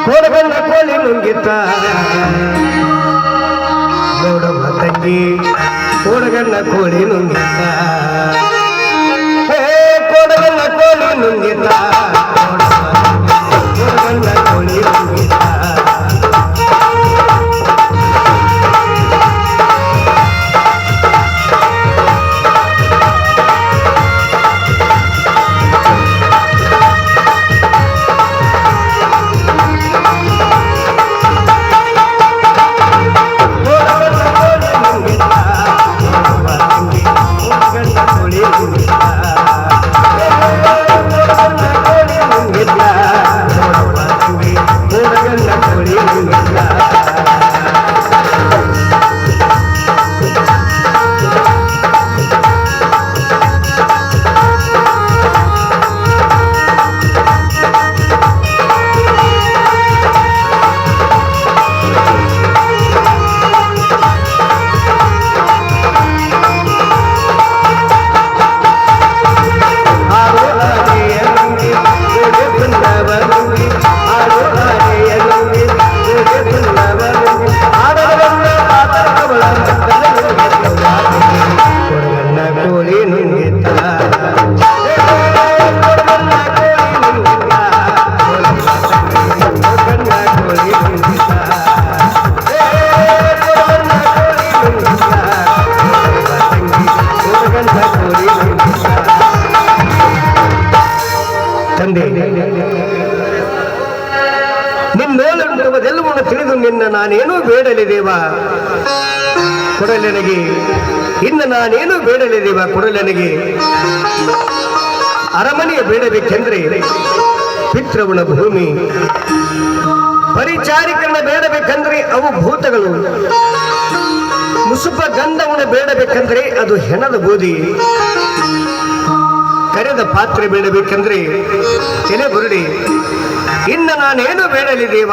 ಕೋಡಗಲ್ಲ ಕೋಳಿ ನುಂಗಿತ್ತ ನೋಡಮ್ಮ ತಂಗಿ ಕೋಡಗಲ್ಲ ಕೋಳಿ ನುಂಗಿತ್ತ ಕೋಡಗಲ್ಲ ಕೋಳಿ ನುಂಗಿತ್ತ ಕೋಡಗಲ್ಲ ಕೋಳಿ ನುಂಗಿತ್ತ ನಿನ್ನೋಲುಂಟುವುದೆಲ್ಲವನ್ನು ತಿಳಿದು ನಿನ್ನ ನಾನೇನೂ ಬೇಡಲಿ ದೇವ ಕೊಡಲೆನಗೆ ಇನ್ನು ನಾನೇನು ಬೇಡಲಿ ದೇವ ಕೊಡಲೆನಗೆ ಅರಮನೆಯ ಬೇಡಬೇಕೆಂದ್ರೆ ಪಿತೃಗುಣ ಭೂಮಿ ಪರಿಚಾರಿಕರಣ ಬೇಡಬೇಕಂದ್ರೆ ಅವು ಭೂತಗಳು ಮುಸುಪ ಗಂಧವನ್ನು ಬೇಡಬೇಕಂದ್ರೆ ಅದು ಹೆಣದ ಬೂದಿ ಕರೆದ ಪಾತ್ರೆ ಬೇಡಬೇಕಂದ್ರೆ ಎಲೆ ಬುರುಡಿ ಇನ್ನು ನಾನೇನು ಬೇಡಲಿ ದೇವ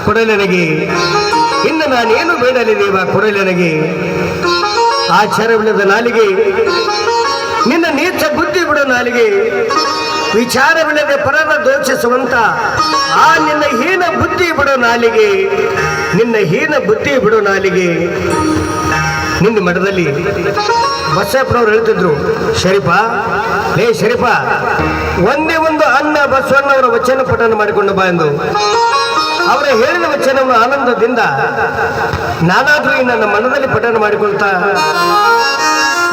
ಕೊಡಲೆನಗೆ ಇನ್ನು ನಾನೇನು ಬೇಡಲಿ ದೇವ ಕೊಡಲೆನಗೆ ಆಚಾರವಿಲ್ಲದ ನಾಲಿಗೆ ನಿನ್ನ ನೀಚ ಬುದ್ಧಿ ಬಿಡೋ ನಾಲಿಗೆ ವಿಚಾರವಿಲ್ಲದೆ ಪರರ ದೋಷಿಸುವಂತ ಆ ನಿನ್ನ ಹೀನ ಬುದ್ಧಿ ಬಿಡೋ ನಾಲಿಗೆ ನಿನ್ನ ಹೀನ ಬುದ್ಧಿ ಬಿಡೋ ನಾಲಿಗೆ ನಿನ್ನ ಮಠದಲ್ಲಿ ಬಸಪ್ಪನವ್ರು ಹೇಳ್ತಿದ್ರು ಶರೀಫ ಲೇ ಶರೀಫ ಒಂದೇ ಒಂದು ಅನ್ನ ಬಸವಣ್ಣವರ ವಚನ ಪಠಣ ಮಾಡಿಕೊಂಡು ಬಾ ಎಂದು ಅವರ ಹೇಳಿದ ವಚನವನ್ನು ಆನಂದದಿಂದ ನಾನಾದ್ರೂ ನನ್ನ ಮನದಲ್ಲಿ ಪಠಣ ಮಾಡಿಕೊಳ್ತಾ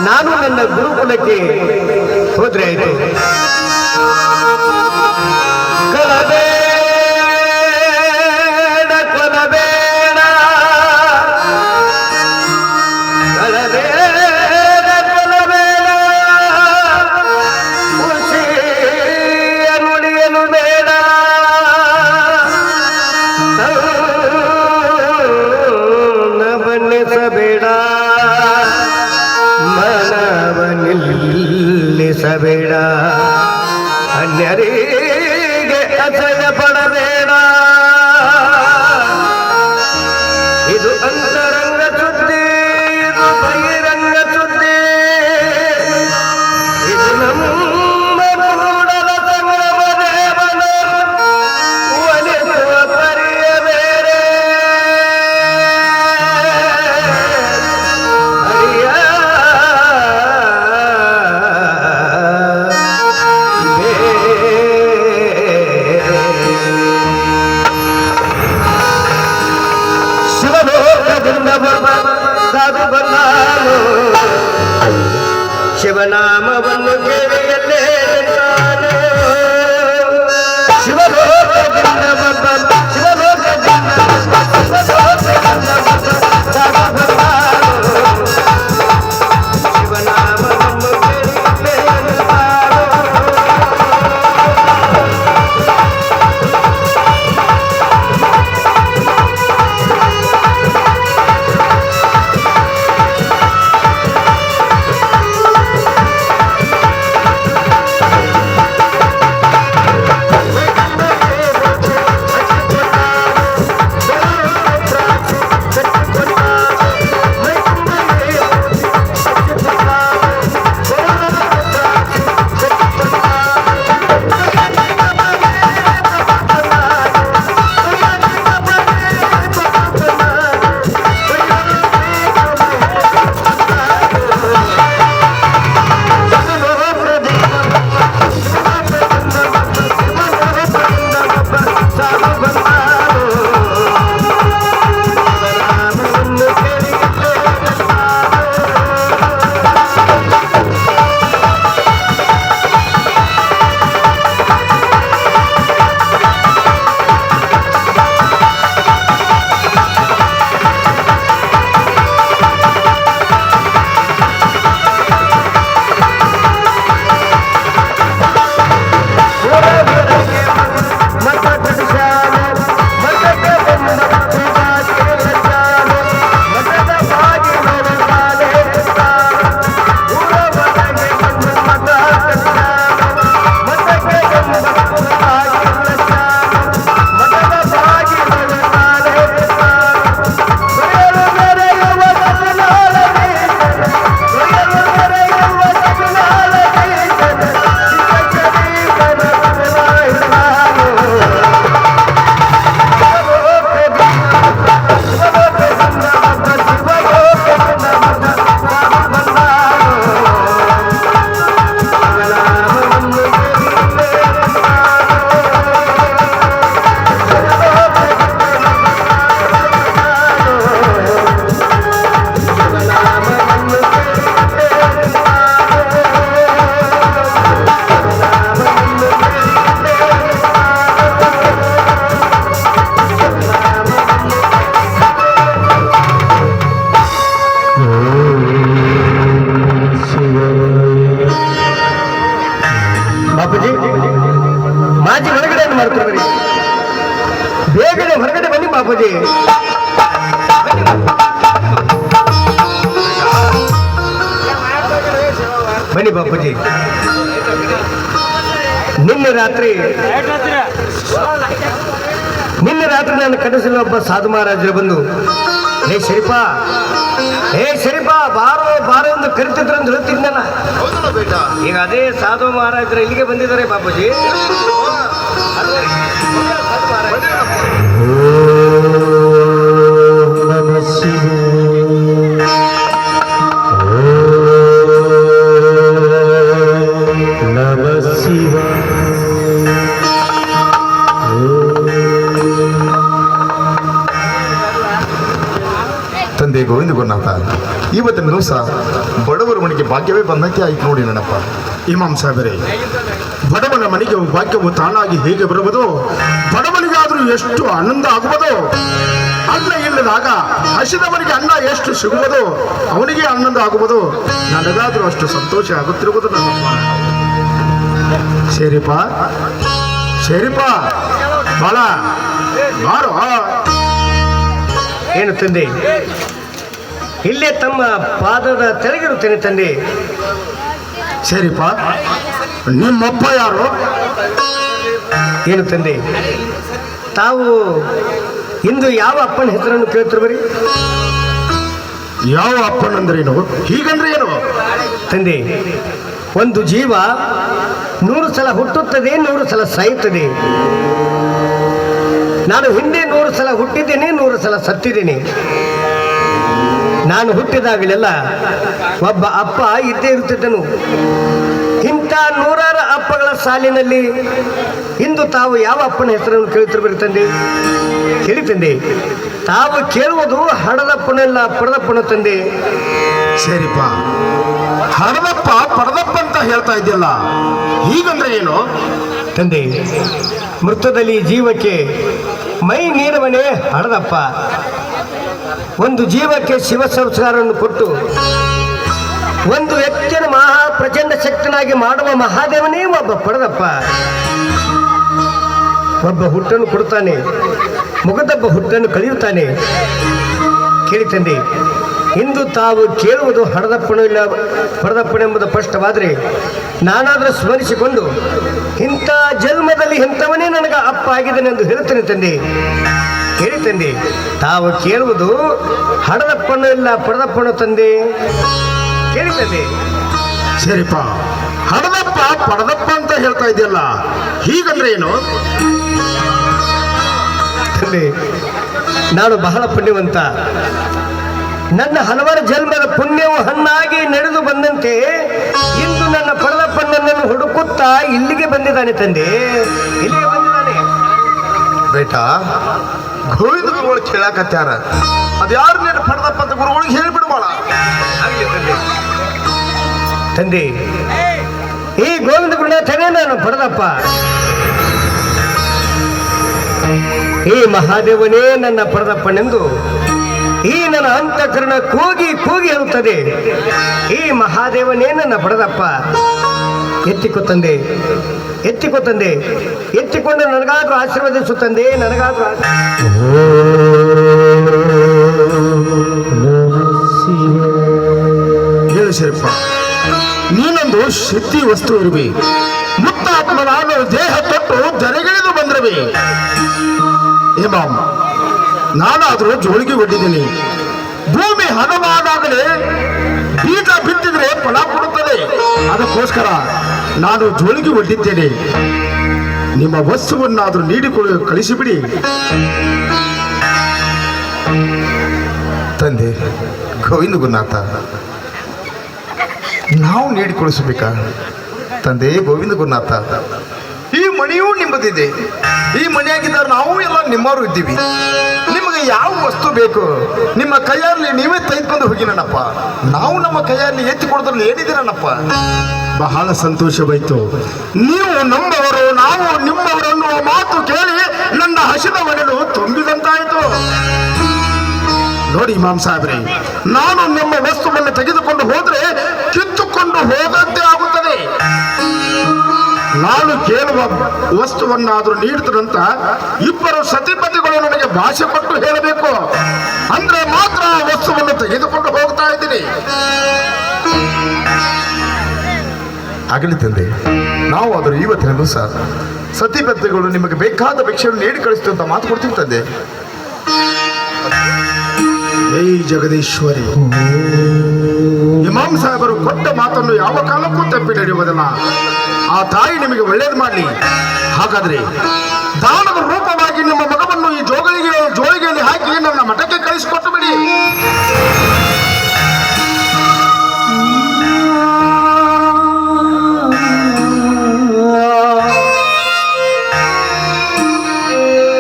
ನಾನು ನನ್ನ ಗುರುಕುಲಕ್ಕೆ ಹೋದ್ರೆ ಆಯ್ತು. ಬೇಡ ಅನ್ಯರಿಗೆ ಅಸಹ್ಯ ಪಡಬೇಡ ಇದು ಅಂತರಂಗ ಸುದ್ದಿ ಇದು ಬಹಿರಂಗ ಸುದ್ದಿ ಇದು ನಮ್ಮ ಮೂಡಲ ಸಂಗಮ ದೇವನ ಒಲಿಸುವ ಪರಿಯ ಬೇರೆ ಶಿವನಾಮವನ್ನು ಕೇಳಿಯಲ್ಲೇ ಶಿವಲೋಕದಿಂದ ಶಿವನಾಮವನ್ನು ಕೇಳಿಯಲ್ಲೇ ಬೇಗನೆ ಹೊರಗಡೆ ಬನ್ನಿ ಬಾಪೂಜಿ. ಬನ್ನಿ ಬಾಪೂಜಿ. ನಿನ್ನೆ ರಾತ್ರಿ ನಾನು ಕನಸಲ್ಲಿ ಒಬ್ಬ ಸಾಧು ಮಹಾರಾಜರು ಬಂದು, ಹೇ ಶರೀಫಾ ಬಾರೋ ಬಾರೋ ಎಂದು ಕರಿತಿದ್ರು ಅಂತ ಹೇಳ್ತಿದ್ನಲ್ಲ. ಈಗ ಅದೇ ಸಾಧು ಮಹಾರಾಜರು ಇಲ್ಲಿಗೆ ಬಂದಿದ್ದಾರೆ ಬಾಪೂಜಿ. ತಂದೆ ಗೋವಿಂದ ಗುರುನಾಥ, ಇವತ್ತಿನ ದಿವಸ ಬಡವರ ಮನೆಗೆ ಭಾಗ್ಯವೇ ಬಂದಂತೆ ಆಯ್ತು ನೋಡಿ ನನ್ನಪ್ಪ. ಇಮಾಮ್ ಸಾಹೇಬರೇ, ಬಡವನ ಮನೆಗೆ ಭಾಗ್ಯವು ತಾನಾಗಿ ಹೇಗೆ ಬರುವುದು, ಬಡವನಿಗಾದರೂ ಎಷ್ಟು ಆನಂದ ಆಗುವುದು, ಅನ್ನ ಇಲ್ಲದಾಗ ಹಸಿದವನಿಗೆ ಅನ್ನ ಎಷ್ಟು ಸಿಗುವುದು, ಅವನಿಗೆ ಆನಂದ ಆಗುವುದು, ನನಗಾದರೂ ಅಷ್ಟು ಸಂತೋಷ ಆಗುತ್ತಿರುವುದು ನನ್ನಪ್ಪ. ಶರೀಫ ಬಾಳ ಬಾರೋ. ಏನು ತಂದೆ, ಇಲ್ಲೇ ತಮ್ಮ ಪಾದದ ತೆಳಗಿರುತ್ತೇನೆ ತಂದೆ. ಶರೀಫ, ನಿಮ್ಮಪ್ಪ ಯಾರು? ಏನು ತಂದೆ, ತಾವು ಇಂದು ಯಾವ ಅಪ್ಪನ ಹೆಸರನ್ನು ಕೇಳ್ತಿರು ಬರೀ? ಯಾವ ಅಪ್ಪನಂದ್ರೇನು, ಹೀಗಂದ್ರೆ ಏನು? ತಂದೆ, ಒಂದು ಜೀವ 100 ಸಲ ಹುಟ್ಟುತ್ತದೆ, 100 ಸಲ ಸಾಯುತ್ತದೆ. ನಾನು ಹಿಂದೆ 100 ಸಲ ಹುಟ್ಟಿದ್ದೇನೆ, 100 ಸಲ ಸತ್ತಿದ್ದೇನೆ. ನಾನು ಹುಟ್ಟಿದಾಗಲೆಲ್ಲ ಒಬ್ಬ ಅಪ್ಪ ಇದ್ದೇ ಇರುತ್ತಿದ್ದನು. ಇಂಥ 100 ಅಪ್ಪಗಳ ಸಾಲಿನಲ್ಲಿ ಇಂದು ತಾವು ಯಾವ ಅಪ್ಪನ ಹೆಸರನ್ನು ಕೇಳುತ್ತಿರಬೇಕು ತಂದೆ? ಹೇಳಿ ತಂದೆ, ತಾವು ಕೇಳುವುದು ಹಡದಪ್ಪನಲ್ಲ ಪಡದಪ್ಪನ ತಂದೆ. ಸರಿಪ್ಪ, ಹಡದಪ್ಪ ಪಡದಪ್ಪ ಅಂತ ಹೇಳ್ತಾ ಇದೆಯಲ್ಲ, ಹೀಗಂದ್ರೆ ಏನು ತಂದೆ? ಮೃತದಲ್ಲಿ ಜೀವಕ್ಕೆ ಮೈ ನೀರವನೇ ಹಡದಪ್ಪ. ಒಂದು ಜೀವಕ್ಕೆ ಶಿವ ಸಂಸ್ಕಾರವನ್ನು ಕೊಟ್ಟು ಒಂದು ವ್ಯಕ್ತಿಯ ಮಹಾ ಪ್ರಚಂಡ ಶಕ್ತನಾಗಿ ಮಾಡುವ ಮಹಾದೇವನೇ ಒಬ್ಬ ಪಡದಪ್ಪ. ಒಬ್ಬ ಹುಟ್ಟನ್ನು ಕೊಡುತ್ತಾನೆ, ಮುಗದೊಬ್ಬ ಹುಟ್ಟನ್ನು ಕಳೆಯುತ್ತಾನೆ. ಕೇಳಿ ತಂದೆ, ಇಂದು ತಾವು ಕೇಳುವುದು ಹಡದಪ್ಪನೂ ಇಲ್ಲ ಪಡದಪ್ಪನೆಂಬುದು ಸ್ಪಷ್ಟವಾದರೆ ನಾನಾದರೂ ಸ್ಮರಿಸಿಕೊಂಡು ಇಂಥ ಜನ್ಮದಲ್ಲಿ ಇಂಥವನೇ ನನಗೆ ಅಪ್ಪ ಆಗಿದ್ದೇನೆಂದು ಹೇಳುತ್ತೇನೆ ತಂದೆ. ಹೇಳಿ ತಂದೆ, ತಾವು ಕೇಳುವುದು ಹಡದಪ್ಪನೂ ಇಲ್ಲ ಪಡದಪ್ಪನೂ ತಂದೆ. ಕೇಳಿ ತಂದೆ. ಸರಿಪ್ಪ, ಹಡದಪ್ಪ ಪಡದಪ್ಪ ಅಂತ ಹೇಳ್ತಾ ಇದೆಯಲ್ಲ, ಹೀಗಂದ್ರೆ ಏನು ತಂದೆ? ನಾನು ಬಹಳ ಪುಣ್ಯವಂತ. ನನ್ನ ಹಲವಾರು ಜನ್ಮದ ಪುಣ್ಯವು ಹಣ್ಣಾಗಿ ನಡೆದು ಬಂದಂತೆ ಇಂದು ನನ್ನ ಪಡದಪ್ಪನನ್ನು ಹುಡುಕುತ್ತಾ ಇಲ್ಲಿಗೆ ಬಂದಿದ್ದಾನೆ ತಂದೆ, ಇಲ್ಲಿಗೆ ಬಂದಿದ್ದಾನೆ. ಬೇಟಾ, ಗೋವಿಂದ ಗುರುಗಳು ಕೇಳಾಕತ್ಯಾರ, ಅದ್ಯಾರು ನೀನು ಪಡೆದಪ್ಪ ಅಂತ ಗುರುಗಳಿಗೆ ಹೇಳಿಬಿಡ್ಬೋಳ. ತಂದೆ, ಈ ಗೋವಿಂದ ಗುರುನಾಥನೇ ನಾನು ಪಡದಪ್ಪ. ಈ ಮಹಾದೇವನೇ ನನ್ನ ಪಡದಪ್ಪನೆಂದು ಈ ನನ್ನ ಅಂತಃಕರಣ ಕೂಗಿ ಕೂಗಿ ಹೇಳುತ್ತದೆ. ಈ ಮಹಾದೇವನೇ ನನ್ನ ಪಡದಪ್ಪ. ಎತ್ತಿಕೊ ತಂದೆ, ಎತ್ತಿಕೊ ತಂದೆ, ಎತ್ತಿಕೊಂಡು ನನಗಾದ್ರೂ ಆಶೀರ್ವದಿಸು ತಂದೆ, ನನಗಾದ್ರೂ ಹೇಳು ಶರೀಫ, ನೀನೊಂದು ಶಕ್ತಿ ವಸ್ತು ಇರುವೆ, ಮುತ್ತ ಆತ್ಮನಾದ ದೇಹ ತೊಟ್ಟು ಜರೆಗಿಳಿದು ಬಂದಿರುವೆ. ಇಮಾಮ್, ನಾನಾದರೂ ಜೋಳಿಗೆ ಒಡ್ಡಿದ್ದೀನಿ. ಭೂಮಿ ಹದವಾದಾಗಲೇ ಬೀಜ ಬಿತ್ತಿದ್ರೆ ಫಲ ಕೊಡುತ್ತದೆ. ಅದಕ್ಕೋಸ್ಕರ ನಾನು ಜೋಳಿಗೆ ಒಡ್ಡಿದ್ದೇನೆ. ನಿಮ್ಮ ವಸ್ತುವನ್ನಾದರೂ ನೀಡಿಕೊಳ್ಳಿ ಕಳಿಸಿಬಿಡಿ. ತಂದೆ ಗೋವಿಂದ ಗುರುನಾಥ, ನಾವು ನೀಡಿಕೊಳಿಸಬೇಕಾ? ತಂದೆ ಗೋವಿಂದ ಗುರುನಾಥ, ಈ ಮನೆಯೂ ನಿಮ್ಮದಿದೆ. ಈ ಮನೆಯಾಗಿದ್ದರೆ ನಾವು ಎಲ್ಲ ನಿಮ್ಮವರು ಇದ್ದೀವಿ. ನಿಮಗೆ ಯಾವ ವಸ್ತು ಬೇಕು ನಿಮ್ಮ ಕೈಯಲ್ಲಿ ನೀವೇ ತೆಗೆದುಕೊಂಡು ಹೋಗಿ ನನ್ನಪ್ಪ. ನಾವು ನಮ್ಮ ಕೈಯಲ್ಲಿ ಎತ್ತಿ ಕೊಡೋದ್ರಲ್ಲಿ ಏನಿದೆ ನನ್ನಪ್ಪ. ಬಹಳ ಸಂತೋಷವಾಯಿತು. ನೀವು ನಮ್ಮವರು, ನಾವು ನಿಮ್ಮವರು ಅನ್ನುವ ಮಾತು ಕೇಳಿ ನನ್ನ ಹಸಿದ ಮನೆಯಲು ತುಂಬಿದಂತಾಯಿತು. ನೋಡಿ ಇಮಾಮ್ ಸಾಹೇಬ್ರೆ, ನಾನು ನಿಮ್ಮ ವಸ್ತುವನ್ನು ತೆಗೆದುಕೊಂಡು ಹೋದ್ರೆ ಕಿತ್ತುಕೊಂಡು ಹೋದಂತೆ ಆಗುತ್ತದೆ. ನಾನು ಕೇಳುವ ವಸ್ತುವನ್ನಾದರೂ ನೀಡುತ್ತದಂತ ಇಬ್ಬರು ಸತಿಪತಿಗಳು ನನಗೆ ಭಾಷೆ ಕೊಟ್ಟು ಹೇಳಬೇಕು. ಅಂದ್ರೆ ಮಾತ್ರ ಆ ವಸ್ತುವನ್ನು ತೆಗೆದುಕೊಂಡು ಹೋಗ್ತಾ ಇದ್ದೀನಿ. ಆಗಲಿ ತಂದೆ, ನಾವು ಆದರೂ ಇವತ್ತಿನ ದಿವಸ ಸತಿಪತಿಗಳು ನಿಮಗೆ ಬೇಕಾದ ಭಿಕ್ಷೆಯನ್ನು ನೀಡಿ ಕಳಿಸ್ತು ಅಂತ ಮಾತು ಕೊಡ್ತೀವಿ ತಂದೆ. ಜೈ ಜಗದೀಶ್ವರಿ. ಇಮಾಮ್ ಸಾಹೇಬರು ಕೊಟ್ಟ ಮಾತನ್ನು ಯಾವ ಕಾಲಕ್ಕೂ ತಪ್ಪಿ ನಡೆಯುವುದಿಲ್ಲ. ಆ ತಾಯಿ ನಿಮಗೆ ಒಳ್ಳೇದು ಮಾಡಲಿ. ಹಾಗಾದ್ರೆ ದಾನದ ರೂಪವಾಗಿ ನಿಮ್ಮ ಮಗವನ್ನು ಈ ಜೋಳಿಗೆಯಲ್ಲಿ ಹಾಕಿ ನನ್ನ ಮಠಕ್ಕೆ ಕಳಿಸಿಕೊಟ್ಟು ಬಿಡಿ.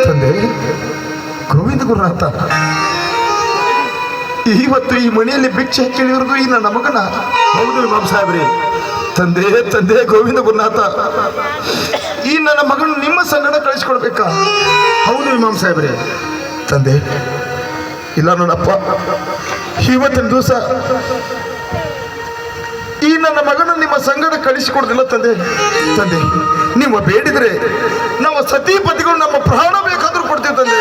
ತಂದೆ ಗೋವಿಂದ ಗುರುನಾಥ, ಇವತ್ತು ಈ ಮನೆಯಲ್ಲಿ ಭಿಕ್ಷೆ ಕೇಳಿವರೆಗೂ ಈ ನನ್ನ ಮಗನ. ಹೌದು ಇಮಾಮ್ ಸಾಹೇಬ್ರಿ. ತಂದೆ ಗೋವಿಂದ ಗುರುನಾಥ, ಈ ನನ್ನ ಮಗನು ನಿಮ್ಮ ಸಂಗಡ ಕಳಿಸ್ಕೊಡ್ಬೇಕಾ? ಹೌದು ಇಮಾಮ್ ಸಾಹೇಬ್ರಿ. ತಂದೆ, ಇಲ್ಲ ನೋಡಪ್ಪ, ಇವತ್ತಿನ ದಿವಸ ಈ ನನ್ನ ಮಗನ ನಿಮ್ಮ ಸಂಗಡ ಕಳಿಸಿಕೊಡುದಿಲ್ಲ ತಂದೆ. ನೀವು ಬೇಡಿದ್ರೆ ನಾವು ಸತಿಪತಿಗಳು ನಮ್ಮ ಪ್ರಾಣ ಬೇಕಾದ್ರೂ ಕೊಡ್ತೀವಿ ತಂದೆ.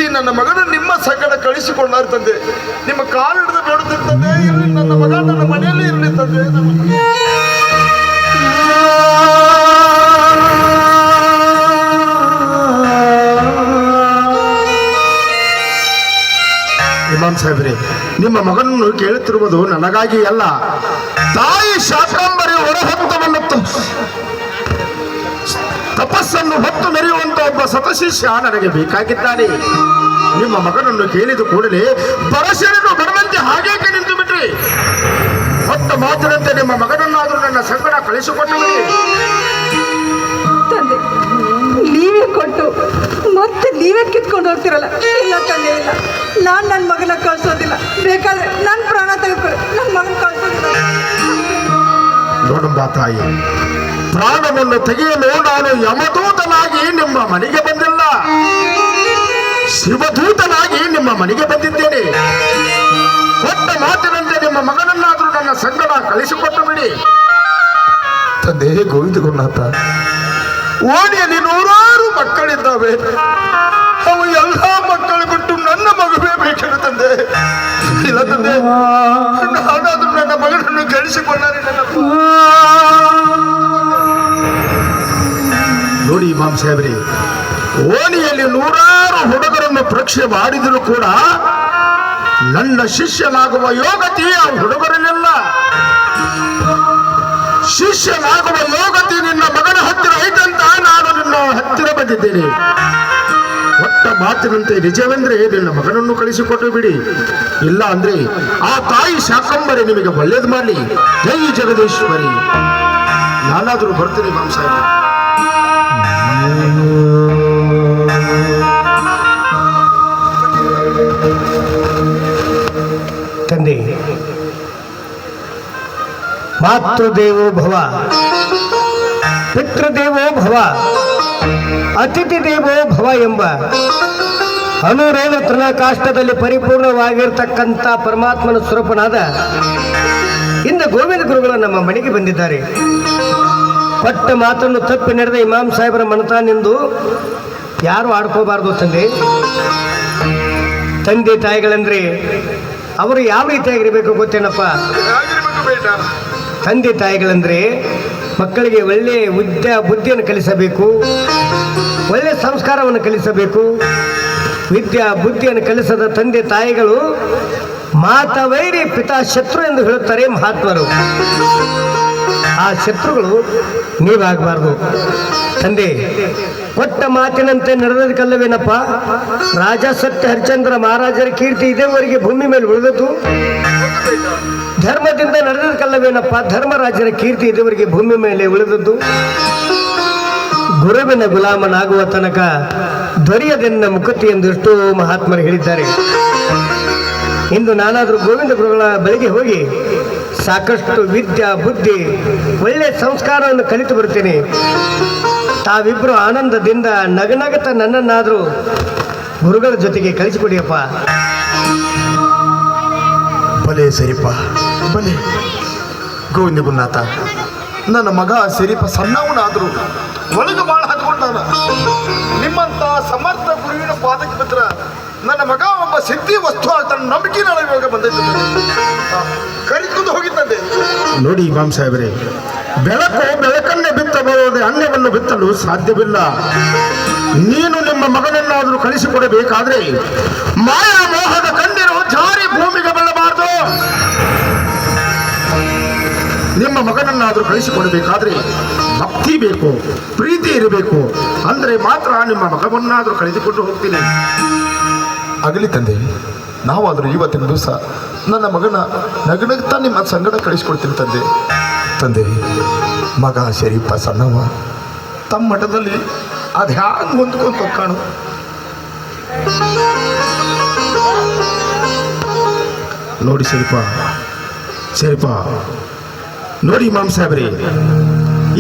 ಈ ನನ್ನ ಮಗನ ನಿಮ್ಮ ಸಂಗಡ ಕಳಿಸಿಕೊಂಡಾರ ತಂದೆ. ನಿಮ್ಮ ಕಾಲು ಹಿಡಿದು ಬೇಡುತ್ತೀವಿ ತಂದೆ. ಇರಲಿ ನನ್ನ ಮಗ ನನ್ನ ಮನೆಯಲ್ಲಿ ಇರಲಿ ತಂದೆ. ಇಮಾಮ್ ಸಾಹೇಬ್ರೆ, ನಿಮ್ಮ ಮಗನನ್ನು ಕೇಳುತ್ತಿರುವುದು ನನಗಾಗಿ ಅಲ್ಲ, ತಾಯಿ ಶಾಕಾಂಬರಿ ಹೊರಹೊತ್ತವನ್ನು ತಪಸ್ಸನ್ನು ಹೊತ್ತು ಮೆರೆಯುವಂತ ಒಬ್ಬ ಸತಶಿಷ್ಯ ನನಗೆ ಬೇಕಾಗಿದ್ದಾನೆ. ನಿಮ್ಮ ಮಗನನ್ನು ಕೇಳಿದ ಕೂಡಲೇ ಬರಸೆರೆದು ಬರದಂತೆ ಹಾಗೇಕೆ ನಿಂತು ಬಿಟ್ರಿ? ಹೊತ್ತ ಮಾತಿನಂತೆ ನಿಮ್ಮ ಮಗನನ್ನಾದರೂ ನನ್ನ ಸಂಗಡ ಕಳಿಸಿಕೊಟ್ಟು ಬಿಡಿ. ತಂದೆ, ನೀವೇ ಕೊಟ್ಟು ಮತ್ತೆ ನೀವೇ ಕಿತ್ಕೊಂಡು ಹೋಗ್ತಿರಲ್ಲ. ಇಲ್ಲ ತಂದೆ, ಇಲ್ಲ, ನಾನು ನನ್ನ ಮಗನ ಕಳ್ಸೋದಿಲ್ಲ. ಬೇಕಾದ್ರೆ ನನ್ನ ಪ್ರಾಣ ತೆಗೆದುಕೊಳ್ಳಿ, ನನ್ನ ಮಗನ ಕಳ್ಸೋದಿಲ್ಲ. ನೋಡಂಬ ತಾಯಿ, ಪ್ರಾಣವನ್ನು ತೆಗೆಯಲು ನಾನು ಯಮದೂತನಾಗಿ ನಿಮ್ಮ ಮನೆಗೆ ಬಂದಿಲ್ಲ, ಶಿವದೂತನಾಗಿ ನಿಮ್ಮ ಮನೆಗೆ ಬಂದಿದ್ದೇನೆ. ಕೊಟ್ಟ ಮಾತಿನಂತೆ ನಿಮ್ಮ ಮಗನನ್ನಾದರೂ ನನ್ನ ಸಂಗಡ ಕಳಿಸಿಕೊಟ್ಟು ಬಿಡಿ. ತಂದೆ ಗೋವಿಂದ ಗುರುನಾಥ, ಓಣಿಯಲ್ಲಿ ನೂರಾರು ಮಕ್ಕಳಿದ್ದಾವೆ. ಅವು ಎಲ್ಲ ಮಕ್ಕಳು ಬಿಟ್ಟು ನನ್ನ ಮಗುವೇ ಬೇಕಿಲ್ಲ ತಂದೆ. ಇಲ್ಲ ತಂದೆ, ನಾನಾದ್ರೂ ನನ್ನ ಮಗನನ್ನು ಗಳಿಸಿಕೊಂಡಾರೆ. ನೋಡಿ ಇಮಾಮ್ ಸಾಹೇಬ್ರಿ, ಓಣಿಯಲ್ಲಿ ನೂರಾರು ಹುಡುಗರನ್ನು ಪರೀಕ್ಷೆ ಮಾಡಿದರೂ ಕೂಡ ನನ್ನ ಶಿಷ್ಯನಾಗುವ ಯೋಗತಿ ಆ ಹುಡುಗರನ್ನೆಲ್ಲ. ಶಿಷ್ಯನಾಗುವ ಯೋಗತಿ ನಿನ್ನ ಮಗನ ಹತ್ತಿರ ಐತಂತ ನಾನು ನಿನ್ನ ಹತ್ತಿರ ಬಂದಿದ್ದೇನೆ. ಒಟ್ಟ ಮಾತಿನಂತೆ ನಿಜವೆಂದ್ರೆ ನಿನ್ನ ಮಗನನ್ನು ಕಳಿಸಿಕೊಟ್ಟು ಬಿಡಿ. ಇಲ್ಲ ಅಂದ್ರೆ ಆ ತಾಯಿ ಶಾಕಂಬರಿ ನಿಮಗೆ ಒಳ್ಳೇದು ಮಾಡಲಿ. ಜೈ ಜಗದೀಶ್ವರಿ. ನಾನಾದರೂ ಬರ್ತೀನಿ ಮಾಂಸ. ತಂದೆ, ಮಾತೃದೇವೋ ಭವ, ಪಿತೃದೇವೋ ಭವ, ಅತಿಥಿ ದೇವೋ ಭವ ಎಂಬ ಅನುರೇಣ ತೃಣಕಾಷ್ಟದಲ್ಲಿ ಪರಿಪೂರ್ಣವಾಗಿರ್ತಕ್ಕಂಥ ಪರಮಾತ್ಮನ ಸ್ವರೂಪನಾದ ಇಂದು ಗೋವಿಂದ ಗುರುಗಳು ನಮ್ಮ ಮನೆಗೆ ಬಂದಿದ್ದಾರೆ. ಕೊಟ್ಟ ಮಾತನ್ನು ತಪ್ಪಿ ನಡೆದ ಇಮಾಮ್ ಸಾಹೇಬರ ಮನತಾನೆಂದು ಯಾರು ಆಡ್ಕೋಬಾರ್ದು. ತಂದೆ ತಾಯಿಗಳಂದ್ರೆ ಅವರು ಯಾವ ರೀತಿಯಾಗಿರ್ಬೇಕು ಗೊತ್ತೇನಪ್ಪ? ತಂದೆ ತಾಯಿಗಳಂದ್ರೆ ಮಕ್ಕಳಿಗೆ ಒಳ್ಳೆಯ ಬುದ್ಧಿಯನ್ನು ಕಲಿಸಬೇಕು, ಒಳ್ಳೆಯ ಸಂಸ್ಕಾರವನ್ನು ಕಲಿಸಬೇಕು. ಬುದ್ಧಿಯನ್ನು ಕಲಿಸದ ತಂದೆ ತಾಯಿಗಳು ಮಾತಾ ವೈರಿ ಪಿತಾ ಶತ್ರು ಎಂದು ಹೇಳುತ್ತಾರೆ ಮಹಾತ್ಮರು. ಆ ಶತ್ರುಗಳು ನೀವಾಗಬಾರ್ದು. ತಂದೆ, ಕೊಟ್ಟ ಮಾತಿನಂತೆ ನಡೆದದಕ್ಕಲ್ಲವೇನಪ್ಪ ರಾಜ ಸತ್ಯ ಹರಿಶ್ಚಂದ್ರ ಮಹಾರಾಜರ ಕೀರ್ತಿ ಇದೇವರೆಗೆ ಭೂಮಿ ಮೇಲೆ ಉಳಿದದ್ದು? ಧರ್ಮದಿಂದ ನಡೆದದಕ್ಕಲ್ಲವೇನಪ್ಪ ಧರ್ಮರಾಜರ ಕೀರ್ತಿ ಇದುವರೆಗೆ ಭೂಮಿ ಮೇಲೆ ಉಳಿದದ್ದು? ಗುರುವಿನ ಗುಲಾಮನಾಗುವ ತನಕ ದೊರೆಯದೆನ್ನ ಮುಕುತಿ ಎಂದು ಎಷ್ಟೋ ಮಹಾತ್ಮರು ಹೇಳಿದ್ದಾರೆ. ಇಂದು ನಾನಾದರೂ ಗೋವಿಂದ ಗುರುಗಳ ಬಳಿಗೆ ಹೋಗಿ ಸಾಕಷ್ಟು ಬುದ್ಧಿ ಒಳ್ಳೆಯ ಸಂಸ್ಕಾರವನ್ನು ಕಲಿತು ಬರ್ತೇನೆ. ತಾವಿಬ್ಬರು ಆನಂದದಿಂದ ನಗನಗತ ನನ್ನನ್ನಾದರೂ ಗುರುಗಳ ಜೊತೆಗೆ ಕಳಿಸಿಕೊಡಿಯಪ್ಪ. ಭಲೆ ಸರಿಪ್ಪ, ಭಲೆ ಗೋವಿಂದ ಗುರುನಾಥ, ನನ್ನ ಮಗ ಸಿರಿಪ ಸಣ್ಣವನಾದ್ರು ಒಳಗೆ ಬಾಳ ಹತ್ಕೊಂಡಾನ. ನಿಮ್ಮಂತ ಸಮರ್ಥ ಗುರುವಿನ ಪಾದಕ್ಕೆ ಬಿದ್ರ ನನ್ನ ಮಗ ಒಬ್ಬ ಸಿದ್ಧಿ ವಸ್ತು ಆಗ್ತಾನೆ ನಂಬಿಕೆ ನನಗೆ ಇವಾಗ ಬಂದೈತೆ. ಕರಿಕೊಂಡು ಹೋಗಿದ್ದಂತೆ. ನೋಡಿ ಇಮಾಮ್ ಸಾಹೇಬ್ರೆ, ಬೆಳಕನ್ನೇ ಬಿತ್ತಬಹುದೇ, ಅನ್ಯವನ್ನು ಬಿತ್ತಲು ಸಾಧ್ಯವಿಲ್ಲ. ನೀನು ನಿಮ್ಮ ಮಗನನ್ನಾದರೂ ಕಳಿಸಿಕೊಡಬೇಕಾದ್ರೆ ಮಾಯಾ ಮೋಹದ ಕಣ್ಣಿರು ಜಾರಿ ಭೂಮಿಗೆ ಬೀಳಬಾರದು. ನಿಮ್ಮ ಮಗನನ್ನಾದರೂ ಕಳಿಸಿಕೊಡಬೇಕಾದ್ರೆ ಭಕ್ತಿ ಬೇಕು, ಪ್ರೀತಿ ಇರಬೇಕು. ಅಂದ್ರೆ ಮಾತ್ರ ನಿಮ್ಮ ಮಗವನ್ನಾದರೂ ಕಳೆದುಕೊಂಡು ಹೋಗ್ತೀನಿ. ಆಗಲಿ ತಂದೆ, ನಾವಾದರೂ ಇವತ್ತಿನ ದಿವಸ ನನ್ನ ಮಗನ ನಗನಗ್ತಾ ನಿಮ್ಮ ಸಂಗಡ ಕಳಿಸ್ಕೊಡ್ತೀನಿ ತಂದೆ. ತಂದೆ, ಮಗ ಶರೀಫ ಸಣ್ಣವ ತಮ್ಮ ಮಠದಲ್ಲಿ ಅದು ಹ್ಯಾಂಗೆ ಹೊಂದ್ಕೊಂತ ಕಾಣು. ನೋಡಿ ಶರೀಫ, ನೋಡಿ ಇಮಾಮ್ ಸಾಹೇಬ್ರಿ,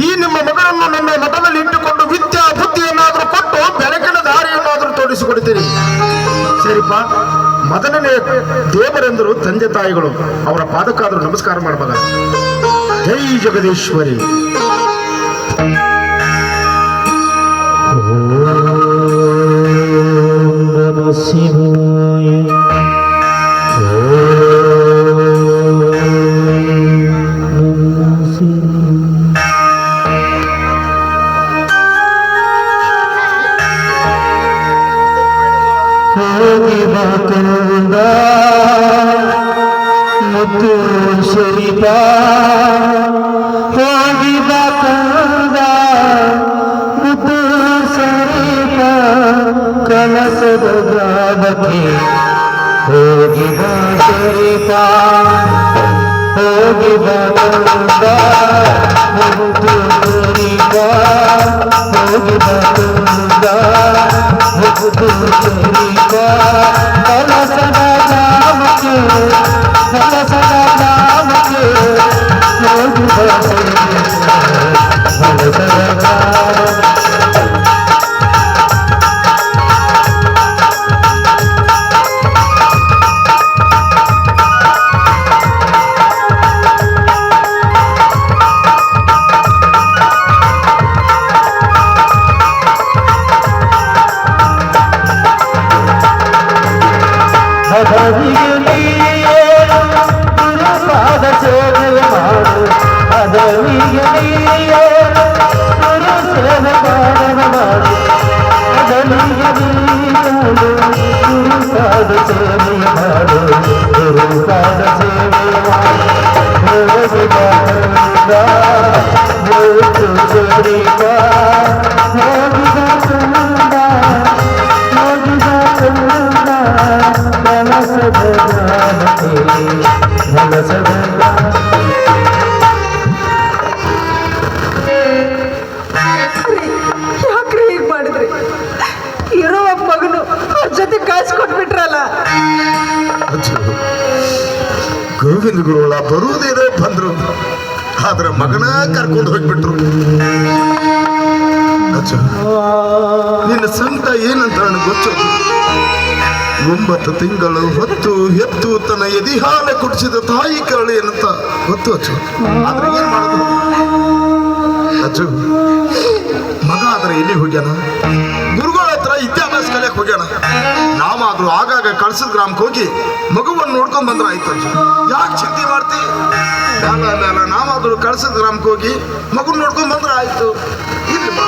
ಈ ನಿಮ್ಮ ಮಗನನ್ನು ನನ್ನ ಮಠದಲ್ಲಿ ಇಟ್ಟುಕೊಂಡು ವಿದ್ಯಾ ಬುದ್ಧಿಯನ್ನಾದರೂ ಕೊಟ್ಟು ಬೆಳಕಿನ ದಾರಿಯನ್ನಾದರೂ ತೋರಿಸಿಕೊಡ್ತೀರಿ. ಶರೀಫ, ಮೊದಲನೇ ದೇವರೆಂದರು ತಂದೆ ತಾಯಿಗಳು, ಅವರ ಪಾದಕ್ಕಾದರೂ ನಮಸ್ಕಾರ ಮಾಡಬಾರ. ಜೈ ಜಗದೀಶ್ವರಿ. ಮುತ್ತು ಶರೀಫ ಹೋಗಿ ಬಾಕಂದ, ಮುತ್ತು ಶರೀಫ ಕಲಸದ ಗ್ರಾಮಕ್ಕೆ ಹೋಗಿ ಬಾ ಶರೀಫ, ಹೋಗಿ ಬಾಕಂದ, ಮುತ್ತು ಶರೀಫ ಹೋಗಿ ಬಾಕಂದ, ಮುತ್ತು ಶರೀಫ ಕಲಸದ ಗ್ರಾಮಕ್ಕೆ, ಕಲಸದ ಗ್ರಾಮಕ್ಕೆ ಹೋಗಿ ಬಾ ಶರೀಫ, ಕಲಸದ ಗ್ರಾಮಕ್ಕೆ. ಗುರುಪಾದ ಸೇವೆ ಮಾಡು, ಅದವಿಗೆ ಗುರು ಸೇವೆ ಮಾಡು, ಅದವಿಗೆ ಗುರುಪಾದ ಸೇವೆ ಮಾಡು, ಗುರುಪಾದ ಸೇವೆ ಮಾಡು. ಹೋಗಿ ಬಾಕಂದ, ಮುತ್ತು ಶರೀಫ ಹೋಗಿ ಬಾಕಂದ, ಹೋಗಿ ಬಾಕಂದ, ಕಲಸದ ಗ್ರಾಮಕ್ಕೆ, ಕಲಸದ ಯಾಕ್ರಿ ಹೀಗೆ ಮಾಡಿದ್ರಿ? ಇರೋ ಒಬ್ಬ ಮಗನು ಅವ್ರ ಜೊತೆ ಕಳ್ಸಿಕೊಟ್ಬಿಟ್ರಲ್ಲ. ಗೋವಿಂದ ಗುರುಗಳ ಬರುವುದೇನೋ ಬಂದ್ರು, ಆದ್ರೆ ಮಗನ ಕರ್ಕೊಂಡು ಹೋಗ್ಬಿಟ್ರು. ಅಚ್ಚ, ನಿನ್ನ ಸಂತ ಏನಂತ ನನಗೆ ಗೊತ್ತು. 9 ತಿಂಗಳು ಹೊತ್ತು ಹೆತ್ತು ತನ್ನ ಎದಿಹಾಲ ಕುಡಿಸಿದ ತಾಯಿ ಕರಳು ಏನಂತ ಗೊತ್ತು ಅಚ್ಚು. ಆದ್ರೆ ಏನ್ ಮಾಡೋದು ಅಚ್ಚು? ಮಗ ಆದ್ರೆ ಎಲ್ಲಿ ಹೋಗ್ಯಾನ? ಗುರುಗಳ ಹತ್ರ ವಿದ್ಯಾಭ್ಯಾಸ ಕಲಿಯಕ್ಕೆ ಹೋಗ್ಯಾನ. ನಾವಾದ್ರೂ ಆಗಾಗ ಕಳ್ಸಿದ ಗ್ರಾಮಕ್ಕೆ ಹೋಗಿ ಮಗುವನ್ನು ನೋಡ್ಕೊಂಡ್ ಬಂದ್ರ ಆಯ್ತು ಅಚ್ಚು. ಯಾಕೆ ಚಿಂತೆ ಮಾಡ್ತಿ? ನಾವಾದ್ರೂ ಕಳ್ಸಿದ ಗ್ರಾಮಕ್ಕೆ ಹೋಗಿ ಮಗುನ್ ನೋಡ್ಕೊಂಡ್ ಬಂದ್ರ ಆಯ್ತು. ಇಲ್ಲಿ ಬಾ.